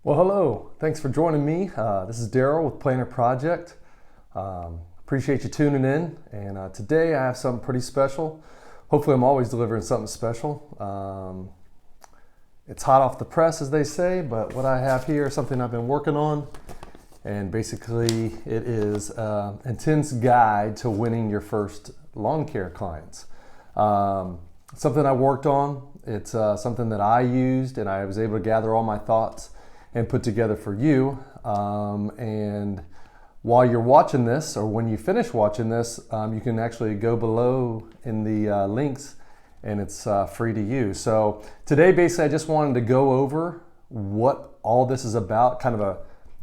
Well, hello. Thanks for joining me. This is Darryl with Planner Project. Appreciate you tuning in. And today I have something pretty special. Hopefully, I'm always delivering something special. It's hot off the press, as they say, but what I have here is something I've been working on. And basically, it is an intense guide to winning your first lawn care clients. Something I worked on. It's something that I used, and I was able to gather all my thoughts and put together for you. And while you're watching this, or when you finish watching this, you can actually go below in the links, and it's free to use. So today, basically, I just wanted to go over what all this is about, kind of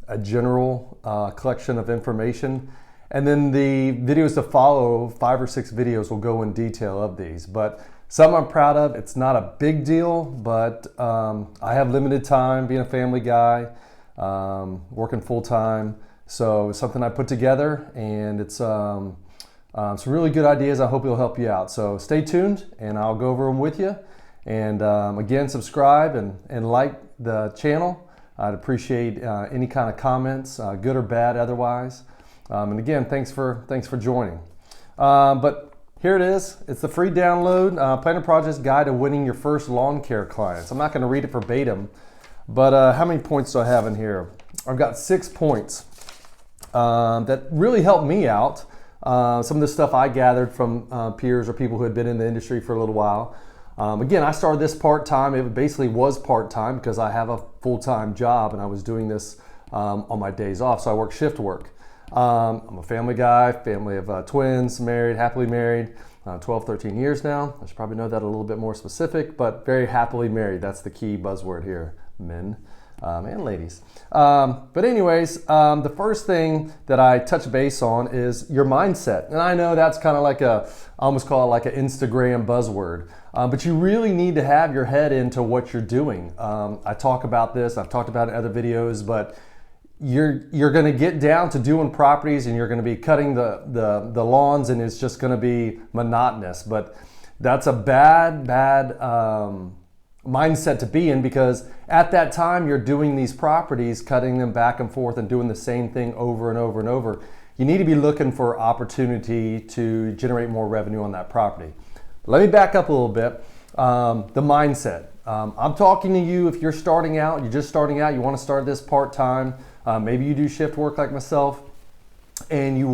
a general collection of information. And then the videos to follow, 5 or 6 videos, will go in detail of these. But some I'm proud of. It's not a big deal, but I have limited time being a family guy, working full time. So it's something I put together, and it's some really good ideas. I hope it'll help you out. So stay tuned, and I'll go over them with you. And again, subscribe and like the channel. I'd appreciate any kind of comments, good or bad otherwise. And again, thanks for joining. But here it is. It's the free download, Planner Project's Guide to Winning Your First Lawn Care Clients. I'm not going to read it verbatim, but how many points do I have in here? I've got 6 points that really helped me out. Some of the stuff I gathered from peers or people who had been in the industry for a little while. Again, I started this part-time. It basically was part-time because I have a full-time job and I was doing this on my days off, so I work shift work. I'm a family guy, family of twins, married, happily married, 12, 13 years now. I should probably know that a little bit more specific, but very happily married. That's the key buzzword here, men and ladies. But anyways, the first thing that I touch base on is your mindset. And I know that's kind of like I almost call it like an Instagram buzzword. But you really need to have your head into what you're doing. I talk about this, I've talked about it in other videos, but you're going to get down to doing properties and you're going to be cutting the lawns, and it's just going to be monotonous. But that's a bad mindset to be in, because at that time you're doing these properties, cutting them back and forth and doing the same thing over and over and over. You need to be looking for opportunity to generate more revenue on that property. Let me back up a little bit. The mindset. I'm talking to you if you're starting out, you're just starting out, you want to start this part-time. Maybe you do shift work like myself, and you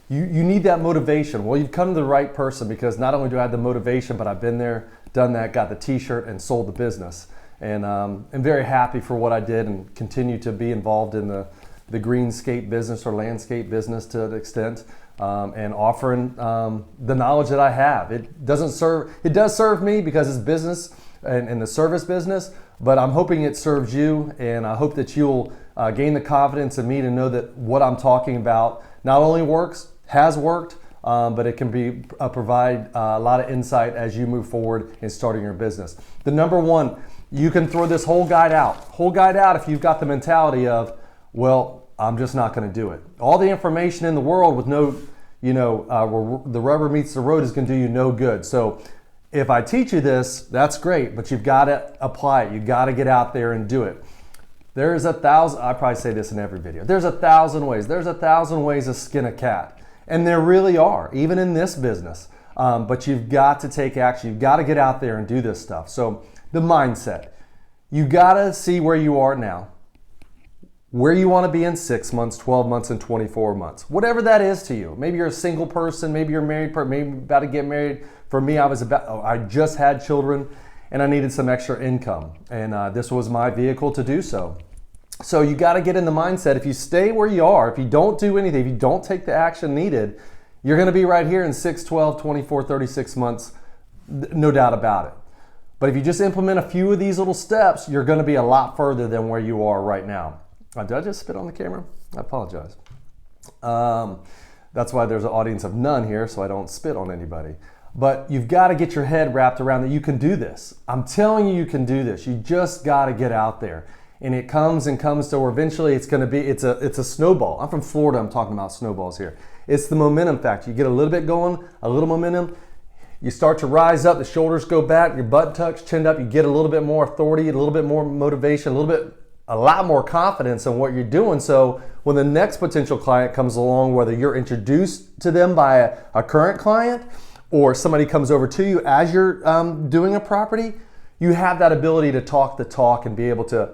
need that motivation. Well, you've come to the right person, because not only do I have the motivation, but I've been there, done that, got the t-shirt, and sold the business. And I'm very happy for what I did and continue to be involved in the greenscape business or landscape business to an extent, and offering the knowledge that I have. It does serve me because it's business and the service business, but I'm hoping it serves you, and I hope that you'll gain the confidence in me to know that what I'm talking about not only has worked, but it can provide a lot of insight as you move forward in starting your business. The number one, you can throw this whole guide out if you've got the mentality of, well, I'm just not going to do it. All the information in the world with no, where the rubber meets the road is going to do you no good. So if I teach you this, that's great, but you've got to apply it. You've got to get out there and do it. There's 1,000, I probably say this in every video, there's 1,000 ways. There's 1,000 ways to skin a cat. And there really are, even in this business. But you've got to take action. You've got to get out there and do this stuff. So the mindset, you got to see where you are now, where you want to be in 6 months, 12 months, and 24 months. Whatever that is to you. Maybe you're a single person, maybe you're married, maybe about to get married. For me, I just had children and I needed some extra income. And this was my vehicle to do so. So you got to get in the mindset. If you stay where you are, if you don't do anything, if you don't take the action needed, you're going to be right here in 6, 12, 24, 36 months, no doubt about it. But if you just implement a few of these little steps, you're going to be a lot further than where you are right now. Did I just spit on the camera? I apologize. That's why there's an audience of none here, so I don't spit on anybody. But you've got to get your head wrapped around that you can do this. I'm telling you, you can do this. You just got to get out there. And it comes to where eventually it's a snowball. I'm from Florida, I'm talking about snowballs here. It's the momentum factor. You get a little bit going, a little momentum, you start to rise up, the shoulders go back, your butt tucks, chin up, you get a little bit more authority, a little bit more motivation, a little bit a lot more confidence in what you're doing. So when the next potential client comes along, whether you're introduced to them by a current client or somebody comes over to you as you're doing a property, you have that ability to talk the talk and be able to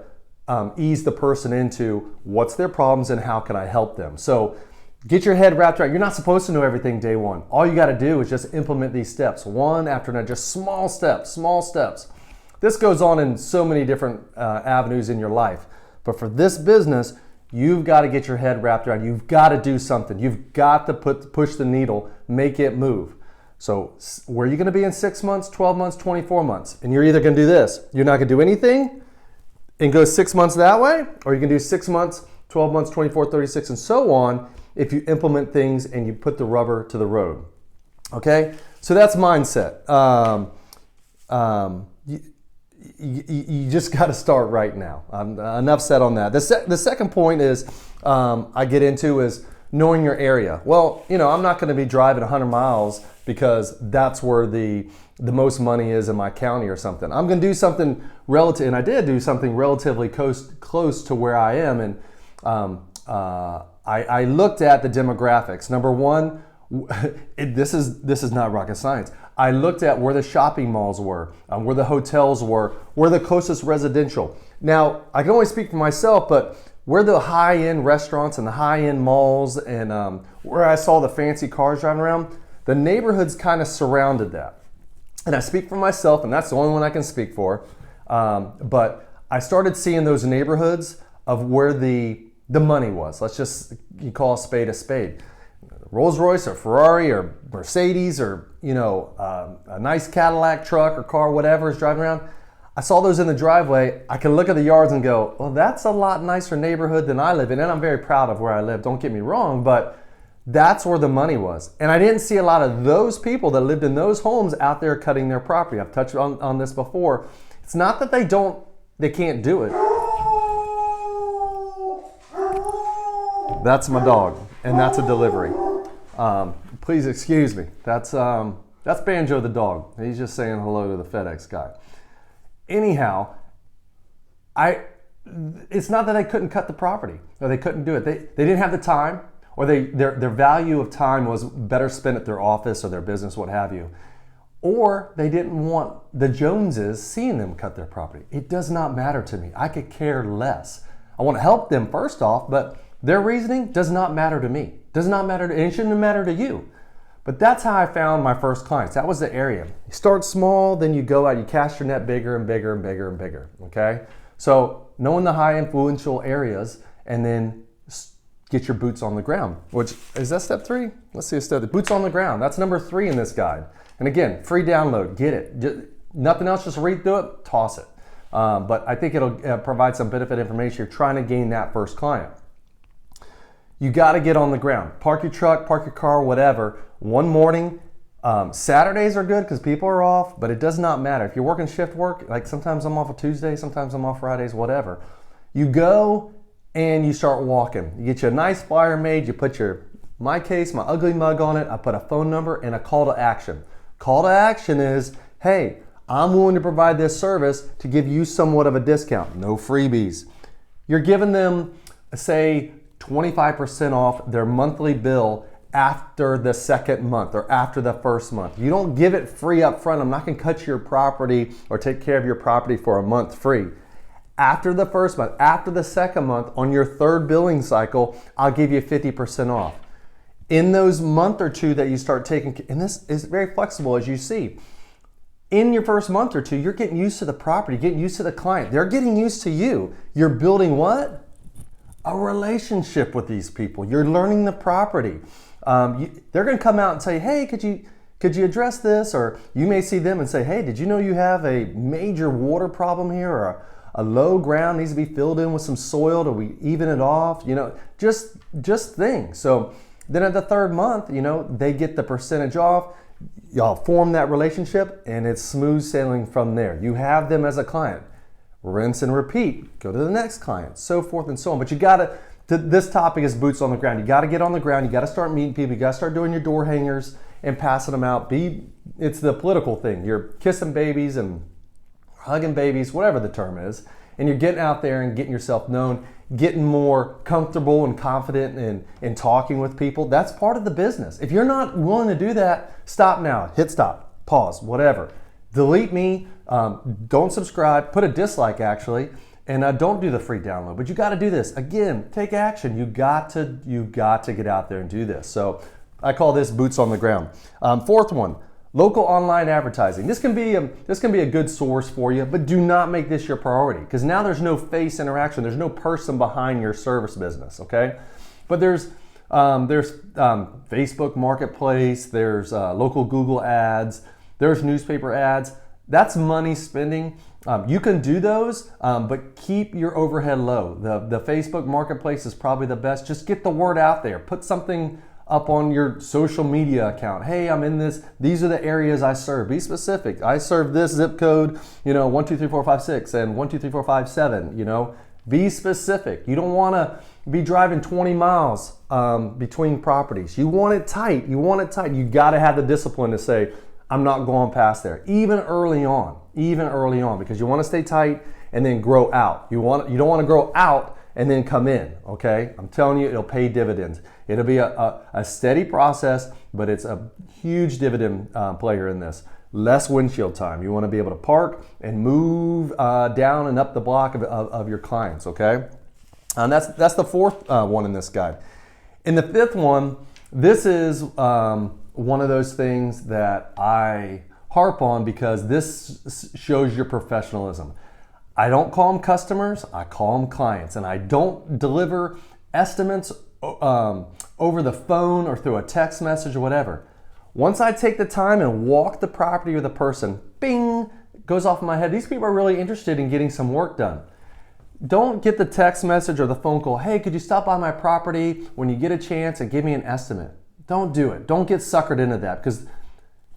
ease the person into what's their problems and how can I help them. So get your head wrapped around. You're not supposed to know everything day one. All you got to do is just implement these steps one after another, just small steps, small steps. This goes on in so many different avenues in your life. But for this business, you've got to get your head wrapped around. You've got to do something. You've got to push the needle, make it move. So where are you going to be in 6 months, 12 months, 24 months? And you're either going to do this. You're not going to do anything and go 6 months that way, or you can do 6 months, 12 months, 24, 36, and so on if you implement things and you put the rubber to the road. Okay? So that's mindset. You just got to start right now. Enough said on that. The second point is I get into is knowing your area. Well, I'm not going to be driving 100 miles because that's where the most money is in my county or something. I'm going to do something relative, and I did do something relatively close to where I am. And I looked at the demographics. Number one, this is not rocket science. I looked at where the shopping malls were, where the hotels were, where the closest residential. Now, I can only speak for myself, but where the high-end restaurants and the high-end malls and where I saw the fancy cars driving around, the neighborhoods kind of surrounded that. And I speak for myself, and that's the only one I can speak for. But I started seeing those neighborhoods of where the money was. You call a spade a spade. Rolls Royce or Ferrari or Mercedes or a nice Cadillac truck or car, whatever is driving around. I saw those in the driveway. I can look at the yards and go, well, that's a lot nicer neighborhood than I live in. And I'm very proud of where I live, don't get me wrong, but that's where the money was. And I didn't see a lot of those people that lived in those homes out there cutting their property. I've touched on this before. It's not that they can't do it. That's my dog, and that's a delivery. Please excuse me. That's Banjo the dog. He's just saying hello to the FedEx guy. Anyhow, it's not that they couldn't cut the property or they couldn't do it. They didn't have the time, or their value of time was better spent at their office or their business, what have you. Or they didn't want the Joneses seeing them cut their property. It does not matter to me. I could care less. I want to help them first off, but their reasoning does not matter to me. Does not matter and it shouldn't matter to you. But that's how I found my first clients. That was the area. You start small, then you go out, you cast your net bigger and bigger and bigger and bigger, okay? So knowing the high influential areas and then get your boots on the ground, which, is that step 3? Let's see a step, boots on the ground. That's number 3 in this guide. And again, free download, get it. Nothing else, just read through it, toss it. But I think it'll provide some benefit information. You're trying to gain that first client. You got to get on the ground. Park your truck, park your car, whatever. One morning, Saturdays are good because people are off, but it does not matter. If you're working shift work, like sometimes I'm off a Tuesday, sometimes I'm off Fridays, whatever. You go and you start walking. You get you a nice flyer made, you put my case, my ugly mug on it, I put a phone number and a call to action. Call to action is, hey, I'm willing to provide this service to give you somewhat of a discount. No freebies. You're giving them, say, 25% off their monthly bill after the second month or after the first month. You don't give it free up front. I'm not going to cut your property or take care of your property for a month free. After the first month, after the second month, on your third billing cycle, I'll give you 50% off. In those month or two that you start taking, and this is very flexible as you see, in your first month or two, you're getting used to the property, getting used to the client. They're getting used to you. You're building what? A relationship with these people. You're learning the property. They're going to come out and say, hey, could you address this? Or you may see them and say, hey, did you know you have a major water problem here, or a low ground needs to be filled in with some soil? Do we even it off? Just things. So then at the third month, they get the percentage off. Y'all form that relationship and it's smooth sailing from there. You have them as a client. Rinse and repeat. Go to the next client, so forth and so on. But you gotta, this topic is boots on the ground. You gotta get on the ground. You gotta start meeting people. You gotta start doing your door hangers and passing them out. It's the political thing. You're kissing babies and hugging babies, whatever the term is, and you're getting out there and getting yourself known, getting more comfortable and confident in talking with people. That's part of the business. If you're not willing to do that, stop now. Hit stop, pause, whatever. Delete me, don't subscribe, put a dislike actually, and don't do the free download. But you got to do this. Again, take action. You got to get out there and do this. So I call this boots on the ground. Fourth one, local online advertising. This can be a good source for you, but do not make this your priority, because now there's no face interaction. There's no person behind your service business. Okay, but there's Facebook Marketplace. There's local Google ads. There's newspaper ads. That's money spending. You can do those, but keep your overhead low. The Facebook Marketplace is probably the best. Just get the word out there. Put something up on your social media account. Hey, I'm in this. These are the areas I serve. Be specific. I serve this zip code, 1, 2, 3, 4, 5, 6, and 1, 2, 3, 4, 5, 7. Be specific. You don't want to be driving 20 miles between properties. You want it tight. You got to have the discipline to say, I'm not going past there, even early on, because you want to stay tight and then grow out. You don't want to grow out and then come in, okay? I'm telling you, it'll pay dividends. It'll be a steady process, but it's a huge dividend player in this. Less windshield time. You want to be able to park and move down and up the block of your clients, okay? And that's the fourth one in this guide. In the fifth one, this is one of those things that I harp on because this shows your professionalism. I don't call them customers, I call them clients, and I don't deliver estimates over the phone or through a text message or whatever. Once I take the time and walk the property or the person, bing, goes off in my head. These people are really interested in getting some work done. Don't get the text message or the phone call, hey, could you stop by my property when you get a chance and give me an estimate? Don't do it. Don't get suckered into that, because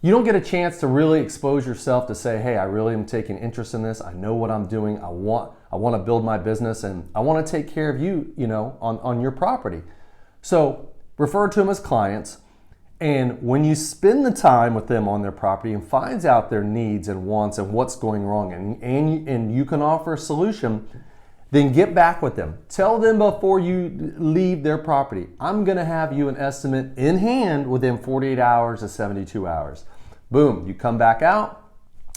you don't get a chance to really expose yourself to say, hey, I really am taking interest in this. I know what I'm doing. I want to build my business, and I want to take care of you, on your property. So refer to them as clients. And when you spend the time with them on their property and finds out their needs and wants and what's going wrong, and you can offer a solution, then get back with them. Tell them before you leave their property, I'm gonna have you an estimate in hand within 48 hours to 72 hours. Boom, you come back out.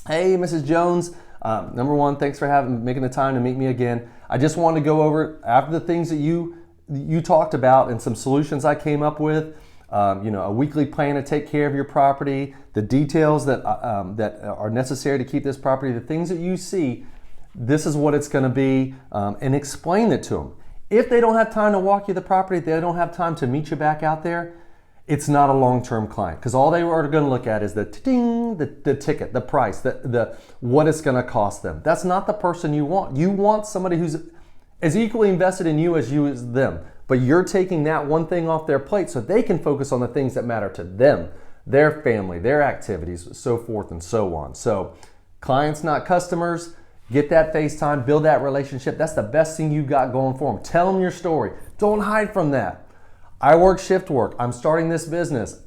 Hey, Mrs. Jones, number one, thanks for making the time to meet me again. I just wanted to go over after the things that you talked about and some solutions I came up with. A weekly plan to take care of your property, the details that are necessary to keep this property, the things that you see. This is what it's going to be, and explain it to them. If they don't have time to walk you the property, they don't have time to meet you back out there, it's not a long-term client, because all they are going to look at is the ticket, the price, the what it's going to cost them. That's not the person you want. You want somebody who's as equally invested in you as them, but you're taking that one thing off their plate so they can focus on the things that matter to them, their family, their activities, so forth and so on. So clients, not customers. Get that FaceTime, build that relationship. That's the best thing you got going for them. Tell them your story. Don't hide from that. I work shift work. I'm starting this business.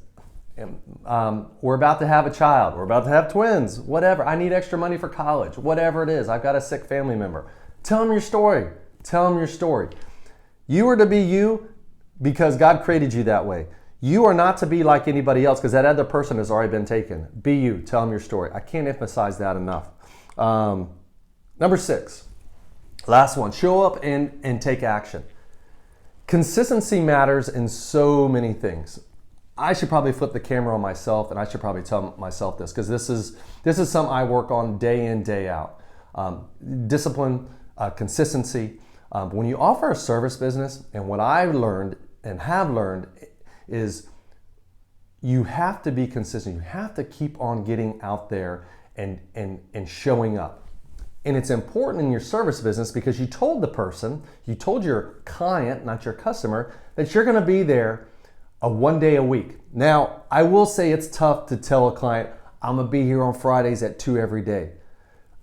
We're about to have a child. We're about to have twins. Whatever. I need extra money for college. Whatever it is. I've got a sick family member. Tell them your story. Tell them your story. You are to be you because God created you that way. You are not to be like anybody else because that other person has already been taken. Be you. Tell them your story. I can't emphasize that enough. Number 6, last one, show up and take action. Consistency matters in so many things. I should probably flip the camera on myself, and I should probably tell myself this, because this is something I work on day in, day out. Discipline, consistency. When you offer a service business, and what I've learned and have learned is you have to be consistent. You have to keep on getting out there and showing up. And it's important in your service business because you told your client, not your customer, that you're going to be there one day a week. Now, I will say it's tough to tell a client, I'm going to be here on Fridays at 2 every day.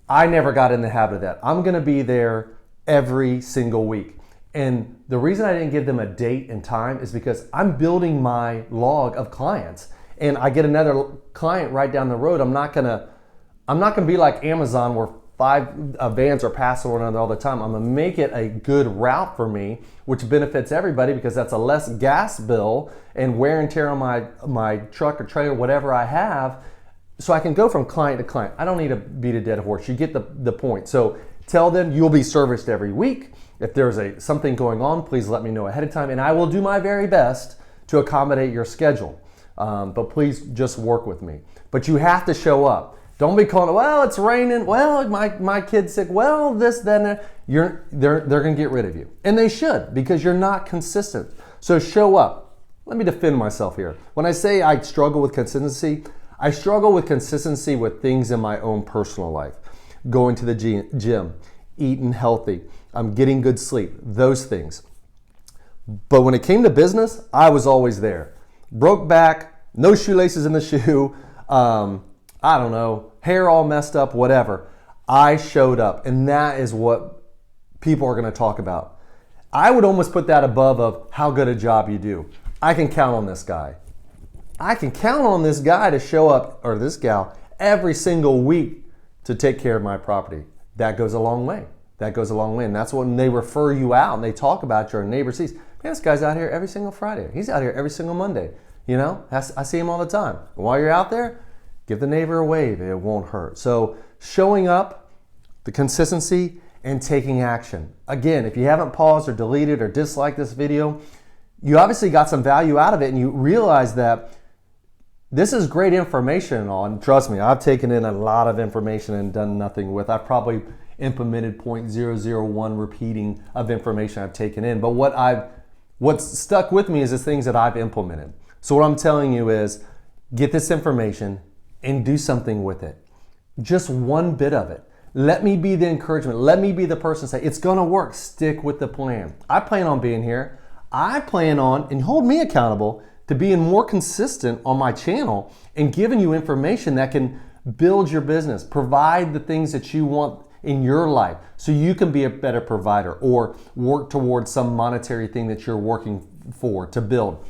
I never got in the habit of that. I'm going to be there every single week. And the reason I didn't give them a date and time is because I'm building my log of clients. And I get another client right down the road. I'm not gonna be like Amazon where 5 vans are passing one another all the time. I'm gonna make it a good route for me, which benefits everybody because that's a less gas bill and wear and tear on my truck or trailer, whatever I have, so I can go from client to client. I don't need to beat a dead horse. You get the point. So tell them you'll be serviced every week. If there's something going on, please let me know ahead of time, and I will do my very best to accommodate your schedule. But please just work with me. But you have to show up. Don't be calling, well, it's raining, well, my kid's sick, well, this, then, they're gonna get rid of you. And they should, because you're not consistent. So show up. Let me defend myself here. When I say I struggle with consistency, I struggle with consistency with things in my own personal life. Going to the gym, eating healthy, getting good sleep, those things. But when it came to business, I was always there. Broke back, no shoelaces in the shoe, I don't know, hair all messed up, whatever. I showed up, and that is what people are going to talk about. I would almost put that above of how good a job you do. I can count on this guy. I can count on this guy to show up, or this gal, every single week to take care of my property. That goes a long way. That goes a long way. And that's when they refer you out and they talk about your neighbor sees, man, this guy's out here every single Friday. He's out here every single Monday. You know, I see him all the time. And while you're out there, give the neighbor a wave. It won't hurt. So showing up, the consistency, and taking action. Again, if you haven't paused or deleted or disliked this video, you obviously got some value out of it and you realize that this is great information and all. And trust me, I've taken in a lot of information and done nothing with. I've probably implemented 0.001 repeating of information I've taken in. But what's stuck with me is the things that I've implemented. So what I'm telling you is get this information and do something with it. Just one bit of it. Let me be the encouragement. Let me be the person say, it's gonna work. Stick with the plan. I plan on being here. I plan on, and hold me accountable, to being more consistent on my channel and giving you information that can build your business, provide the things that you want in your life so you can be a better provider or work towards some monetary thing that you're working for to build.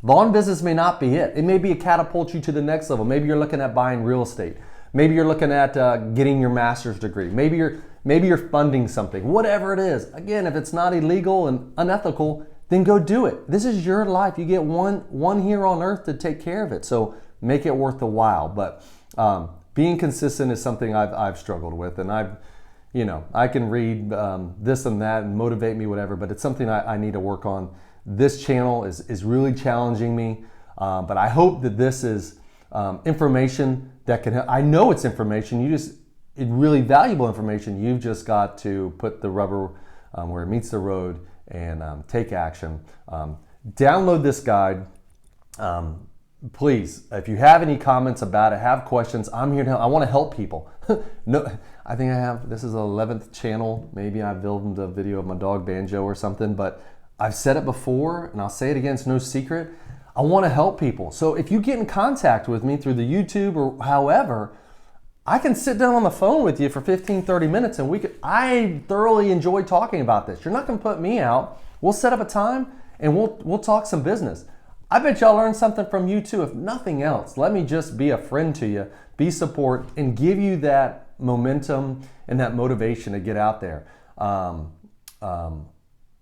Lawn business may not be it. It may be a catapult you to the next level. Maybe you're looking at buying real estate. Maybe you're looking at getting your master's degree. Maybe you're funding something. Whatever it is. Again, if it's not illegal and unethical, then go do it. This is your life. You get one here on earth to take care of it. So make it worth the while. But being consistent is something I've struggled with, and I can read this and that and motivate me, whatever. But it's something I need to work on. This channel is really challenging me, but I hope that this is information that can help. I know it's information. It's really valuable information. You've just got to put the rubber where it meets the road and take action. Download this guide. Please, if you have any comments about it, have questions, I'm here to help. I want to help people. No, I think this is the 11th channel. Maybe I filmed a video of my dog Banjo or something, but I've said it before and I'll say it again, it's no secret. I want to help people. So if you get in contact with me through the YouTube or however, I can sit down on the phone with you for 15, 30 minutes and I thoroughly enjoy talking about this. You're not going to put me out. We'll set up a time and we'll talk some business. I bet y'all learned something from you too. If nothing else, let me just be a friend to you, be support, and give you that momentum and that motivation to get out there.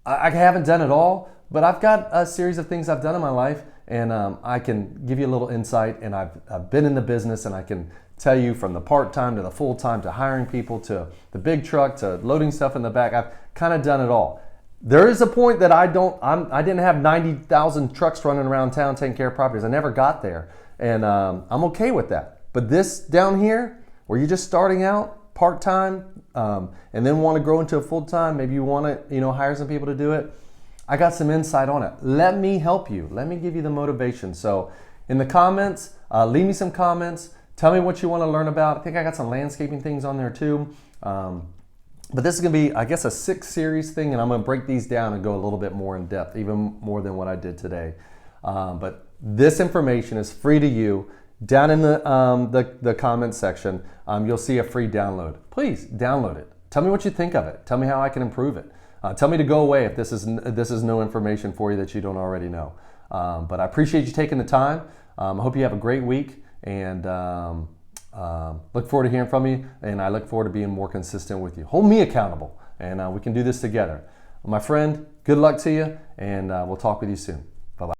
I haven't done it all, but I've got a series of things I've done in my life, and I can give you a little insight, and I've been in the business, and I can tell you from the part-time to the full-time to hiring people to the big truck to loading stuff in the back. I've kind of done it all. There is a point that I didn't have 90,000 trucks running around town taking care of properties. I never got there, and I'm okay with that. But this down here, where you're just starting out part-time, and then want to grow into a full-time, maybe you want to hire some people to do it, I got some insight on it. Let me help you. Let me give you the motivation. So in the comments, leave me some comments. Tell me what you want to learn about. I think I got some landscaping things on there too. But this is going to be, I guess, a 6-series thing, and I'm going to break these down and go a little bit more in depth, even more than what I did today. But this information is free to you. Down in the comment section, you'll see a free download. Please download it. Tell me what you think of it. Tell me how I can improve it. Tell me to go away if this is no information for you that you don't already know. But I appreciate you taking the time. I hope you have a great week, and Look forward to hearing from you, and I look forward to being more consistent with you. Hold me accountable, and we can do this together. My friend, good luck to you, and we'll talk with you soon.